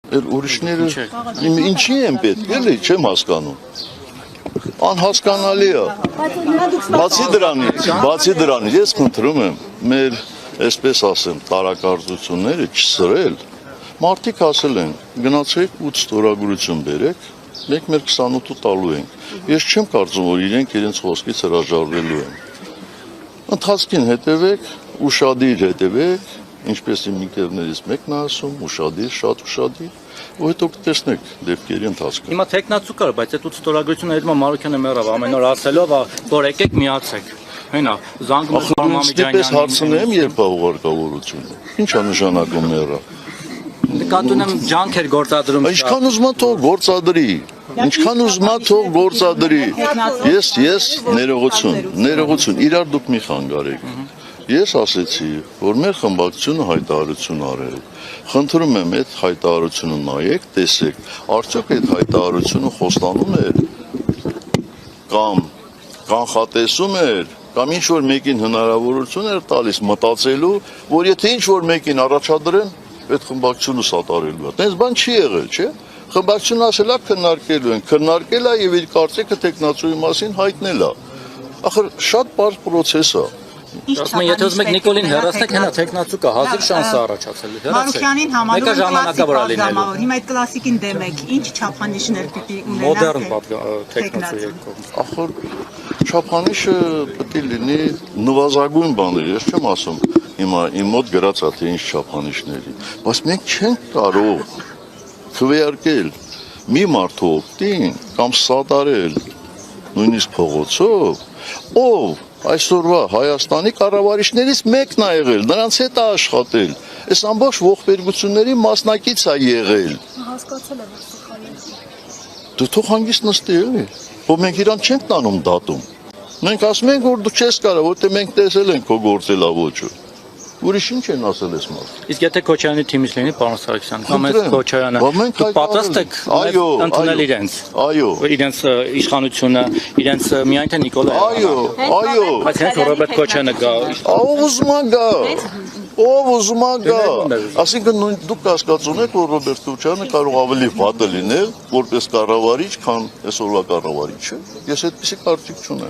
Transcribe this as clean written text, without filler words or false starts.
Ուրիշները ինչի են պետք, էլի, չեմ հասկանում։ Անհասկանալի է։ Բացի դրանից, ես խնդրում եմ մեր, այսպես ասեմ, տարակարծությունները չսրել։ Մարդիկ ասել են, գնացեք 8 ստորագրություն բերեք, մենք մեր 28-ը տալու ենք։ Ես չեմ կարծում, որ իրենք իրենց խոսքից հրաժարվելու են։ Ընթացքին հետևեք, ուշադիր հետևեք, ինչպես իմ ընկերներից մեկն է ասում, ուշադիր, շատ ուշադիր, ու հետո կտեսնեք դեպքերի ընթացքը։ Հիմա տեխնացու կար, բայց այդ 8 ստորագրությունը հետո Մարուկյանը մեռավ ամեն օր ասելով, որ եկեք միացեք։ Հենա, զանգում Ախր հարցնեմ, երբ է ուղարկավորությունը։ Ինչ է նշանակում մեռավ։ Նկատում եմ ջանքեր գործադրում։ Ինչքան ուզում է թող գործադրի։ Ինչքան ուզում է թող գործադրի։ Ես ներողություն, իրար դուք մի խանգարեք։ Ես ասեցի, որ մեր խմբակցությունը հայտարարություն արել։ Խնդրում եմ այդ հայտարարությունը նայեք, տեսեք, արդյոք այդ հայտարարությունը խոստանում է կամ կանխատեսում է կամ ինչ որ մեկին հնարավորություն էր տալիս մտածելու, որ եթե ինչ որ մեկին առաջադրեն, այդ խմբակցությունը սատարելու է։ Տենց բան չի եղել, չէ՞։ Խմբակցությունը ասել է քննարկելու են, քննարկել է եւ իր կարծիքը տեխնացուի մասին հայտնել է։ Ախր շատ բարձ process է։ Ասում եմ, եթե ուզում եք Նիկոլին հեռացնեք, հենա տեխնացու կա, հազիվ շանս է առաջացել։ Մարուկյանին համարում են կլասիկ, հիմա այդ կլասիկին դեմ եք, ինչ չափանիշներ պիտի ունենա։ Մոդեռն տեխնացու եկող։ Ախր չափանիշը պետք է լինի նվազագույն բաներ, ես չեմ ասում հիմա իմ մոտ գրած է թե ինչ չափանիշների, բայց մենք չենք կարող քվեարկել մի մարդու օգտին կամ սատարել նույնիսկ փողոցով, ով այսօրվա Հայաստանի կառավարիչներից մեկն է եղել, նրանց հետ է աշխատել, այս ամբողջ ողբերգությունների մասնակից է եղել։ Հասկացել եմ, Դու թող հանգիստ նստի էլի, որ մենք իրան չենք տանում դատում։ Մենք ասում ենք, որ դու չես կարող, որտեղ մենք տեսել ենք քո գործելավոճը։ Ուրիշ ինչ են ասել այս մարդը։ Իսկ եթե Քոչարյանի թիմից լինի, պարոն Սարգսյան, կամ այս Քոչարյանը պատրաստ եք ընդունել իրենց։ Այո։ Իրենց իշխանությունը, իրենց միայն թե Նիկոլայը։ Այո։ Բայց հենց Ռոբերտ Քոչարյանը գա։ Ով ուզում է գա։ Ով ուզում է գա։ Այսինքն դուք կասկածում եք, որ Ռոբերտ Քոչարյանը կարող ավելի վատը լինել, որպես կառավարիչ, քան այսօրվա կառավարիչը։ Ես այդպիսի կարծիք չունեմ։